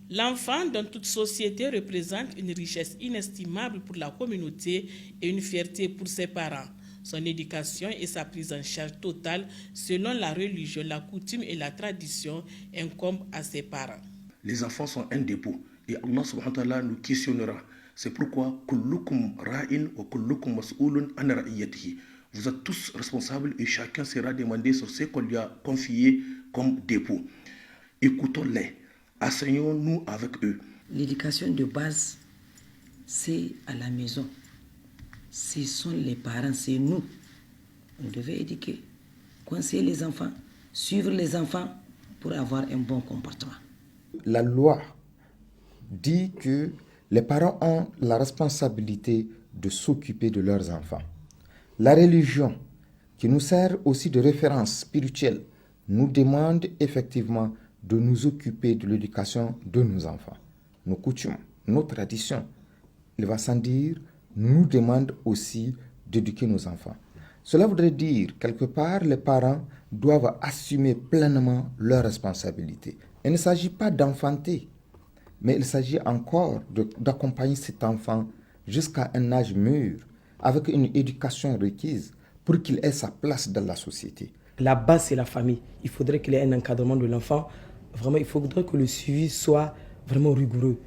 L'enfant, dans toute société, représente une richesse inestimable pour la communauté et une fierté pour ses parents. Son éducation et sa prise en charge totale, selon la religion, la coutume et la tradition, incombent à ses parents. Les enfants sont un dépôt et Allah subhanahu wa ta'ala nous questionnera. C'est pourquoi kullukum ra'in wa kullukum mas'ulun an ra'iyatihi. Vous êtes tous responsables et chacun sera demandé sur ce qu'on lui a confié comme dépôt. Écoutons-les, asseyons-nous avec eux. L'éducation de base, c'est à la maison. Ce sont les parents, c'est nous. On devait éduquer, conseiller les enfants, suivre les enfants pour avoir un bon comportement. La loi dit que les parents ont la responsabilité de s'occuper de leurs enfants. La religion, qui nous sert aussi de référence spirituelle, nous demande effectivement de nous occuper de l'éducation de nos enfants. Nos coutumes, nos traditions, il va sans dire, nous demandent aussi d'éduquer nos enfants. Cela voudrait dire, quelque part, les parents doivent assumer pleinement leurs responsabilités. Il ne s'agit pas d'enfanter, mais il s'agit encore d'accompagner cet enfant jusqu'à un âge mûr, avec une éducation requise pour qu'il ait sa place dans la société. La base, c'est la famille. Il faudrait qu'il y ait un encadrement de l'enfant. Vraiment, il faudrait que le suivi soit vraiment rigoureux.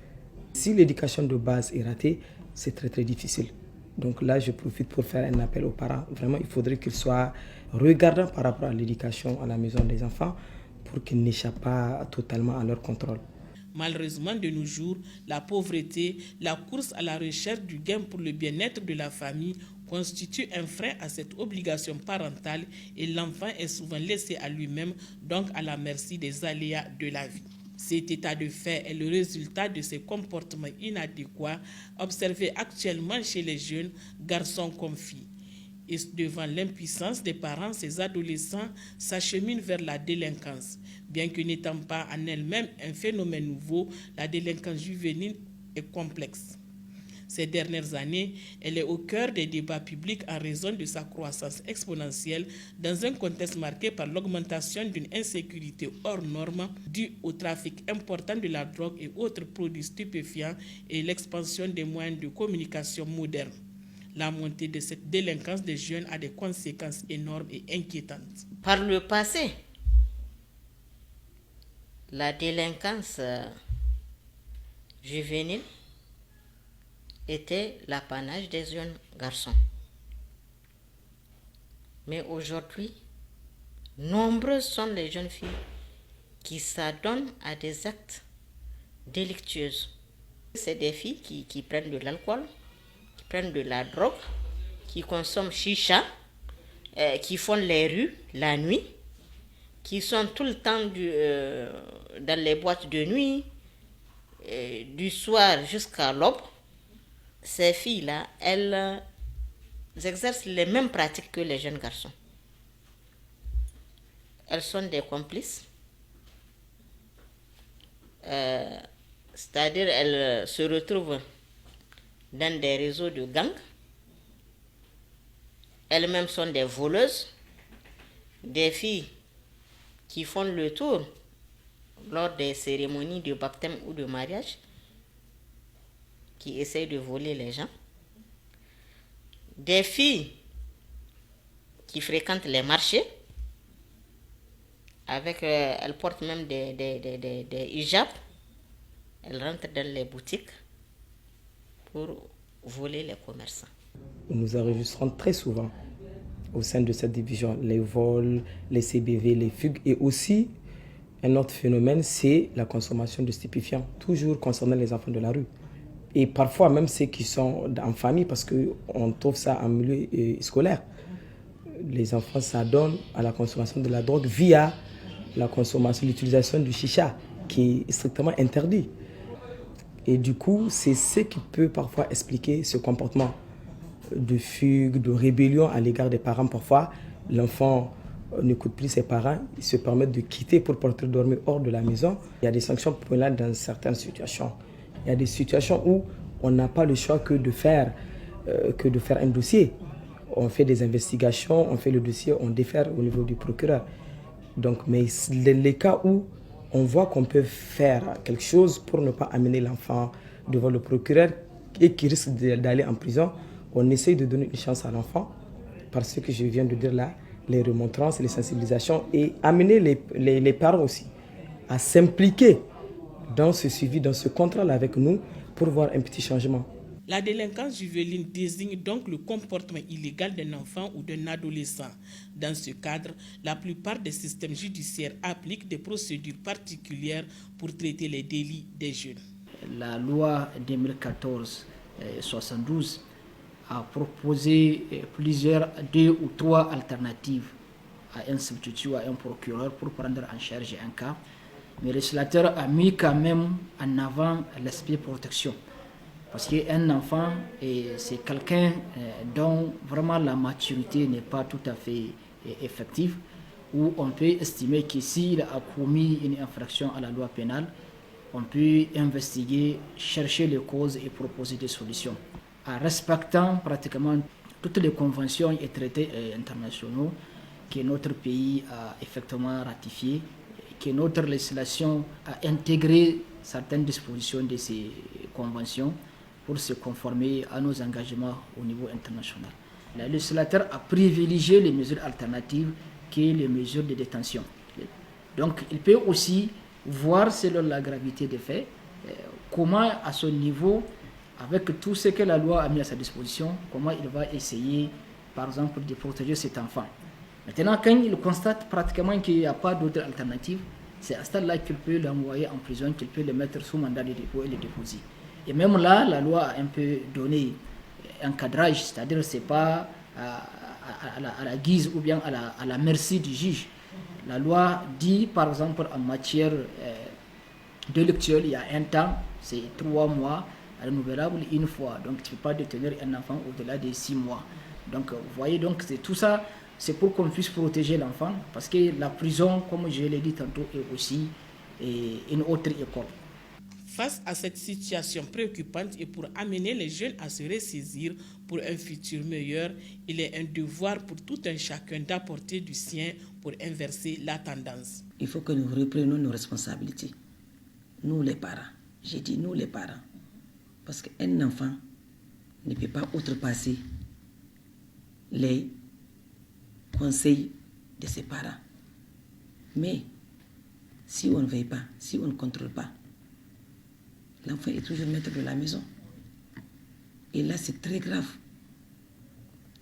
Si l'éducation de base est ratée, c'est très très difficile. Donc là, je profite pour faire un appel aux parents. Vraiment, il faudrait qu'ils soient regardants par rapport à l'éducation à la maison des enfants pour qu'ils n'échappent pas totalement à leur contrôle. Malheureusement, de nos jours, la pauvreté, la course à la recherche du gain pour le bien-être de la famille constitue un frein à cette obligation parentale et l'enfant est souvent laissé à lui-même, donc à la merci des aléas de la vie. Cet état de fait est le résultat de ces comportements inadéquats observés actuellement chez les jeunes, garçons comme filles. Et devant l'impuissance des parents, ces adolescents s'acheminent vers la délinquance. Bien que n'étant pas en elle-même un phénomène nouveau, la délinquance juvénile est complexe. Ces dernières années, elle est au cœur des débats publics en raison de sa croissance exponentielle dans un contexte marqué par l'augmentation d'une insécurité hors norme due au trafic important de la drogue et autres produits stupéfiants et l'expansion des moyens de communication modernes. La montée de cette délinquance des jeunes a des conséquences énormes et inquiétantes. Par le passé, la délinquance juvénile était l'apanage des jeunes garçons. Mais aujourd'hui, nombreuses sont les jeunes filles qui s'adonnent à des actes délictueux. C'est des filles qui prennent de l'alcool, qui prennent de la drogue, qui consomment chicha, qui font les rues la nuit, qui sont tout le temps dans les boîtes de nuit, du soir jusqu'à l'aube. Ces filles-là, elles exercent les mêmes pratiques que les jeunes garçons. Elles sont des complices. C'est-à-dire, elles se retrouvent dans des réseaux de gangs. Elles-mêmes sont des voleuses, des filles qui font le tour lors des cérémonies de baptême ou de mariage, qui essayent de voler les gens. Des filles qui fréquentent les marchés, elles portent même des hijabs. Elles rentrent dans les boutiques pour voler les commerçants. Nous enregistrons très souvent au sein de cette division les vols, les CBV, les fugues et aussi un autre phénomène, c'est la consommation de stupéfiants, toujours concernant les enfants de la rue. Et parfois même ceux qui sont en famille, parce qu'on trouve ça en milieu scolaire. Les enfants s'adonnent à la consommation de la drogue via la consommation, l'utilisation du chicha, qui est strictement interdit. Et du coup, c'est ce qui peut parfois expliquer ce comportement de fugue, de rébellion à l'égard des parents. Parfois, l'enfant n'écoute plus ses parents, ils se permettent de quitter pour partir dormir hors de la maison. Il y a des sanctions pénales dans certaines situations. Il y a des situations où on n'a pas le choix que de faire un dossier. On fait des investigations, on fait le dossier, on défère au niveau du procureur. Donc, mais les cas où on voit qu'on peut faire quelque chose pour ne pas amener l'enfant devant le procureur et qui risque d'aller en prison, on essaye de donner une chance à l'enfant par ce que je viens de dire là, les remontrances, les sensibilisations et amener les parents aussi à s'impliquer dans ce suivi, dans ce contrôle avec nous pour voir un petit changement. La délinquance juvénile désigne donc le comportement illégal d'un enfant ou d'un adolescent. Dans ce cadre, la plupart des systèmes judiciaires appliquent des procédures particulières pour traiter les délits des jeunes. La loi 2014-72 a proposé deux ou trois alternatives à un substitut ou à un procureur pour prendre en charge un cas. Mais le législateur a mis quand même en avant l'aspect protection. Parce qu'un enfant, c'est quelqu'un dont vraiment la maturité n'est pas tout à fait effective, où on peut estimer que s'il a commis une infraction à la loi pénale, on peut investiguer, chercher les causes et proposer des solutions. En respectant pratiquement toutes les conventions et traités internationaux que notre pays a effectivement ratifiés, que notre législation a intégré certaines dispositions de ces conventions pour se conformer à nos engagements au niveau international. Le législateur a privilégié les mesures alternatives que les mesures de détention. Donc il peut aussi voir selon la gravité des faits comment à son niveau, avec tout ce que la loi a mis à sa disposition, comment il va essayer par exemple de protéger cet enfant. Maintenant, quand il constate pratiquement qu'il n'y a pas d'autre alternative, c'est à ce stade-là qu'il peut l'envoyer en prison, qu'il peut le mettre sous mandat de dépôt et le déposer. Et même là, la loi a un peu donné un cadrage, c'est-à-dire que ce n'est pas à la guise ou bien à la merci du juge. La loi dit, par exemple, en matière délictuelle, il y a un temps, c'est 3 mois, renouvelable une fois. Donc, tu ne peux pas détenir un enfant au-delà de 6 mois. Donc, vous voyez, donc, c'est tout ça. C'est pour qu'on puisse protéger l'enfant, parce que la prison, comme je l'ai dit tantôt, est aussi une autre école. Face à cette situation préoccupante et pour amener les jeunes à se ressaisir pour un futur meilleur, il est un devoir pour tout un chacun d'apporter du sien pour inverser la tendance. Il faut que nous reprenions nos responsabilités. Nous les parents. J'ai dit nous les parents. Parce qu'un enfant ne peut pas outrepasser les conseils de ses parents. Mais si on ne veille pas, si on ne contrôle pas, l'enfant est toujours maître de la maison. Et là, c'est très grave.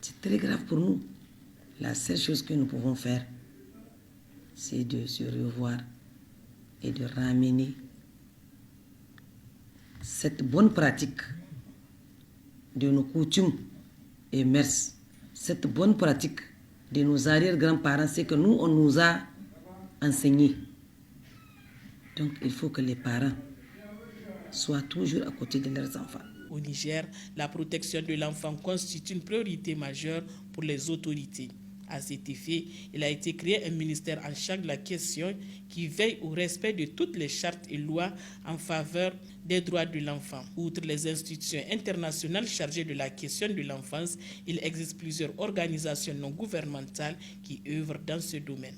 C'est très grave pour nous. La seule chose que nous pouvons faire, c'est de se revoir et de ramener cette bonne pratique de nos coutumes et mœurs, cette bonne pratique de nos arrière-grands-parents, c'est que nous, on nous a enseigné. Donc, il faut que les parents soient toujours à côté de leurs enfants. Au Niger, la protection de l'enfant constitue une priorité majeure pour les autorités. À cet effet, il a été créé un ministère en charge de la question qui veille au respect de toutes les chartes et lois en faveur des droits de l'enfant. Outre les institutions internationales chargées de la question de l'enfance, il existe plusieurs organisations non gouvernementales qui œuvrent dans ce domaine.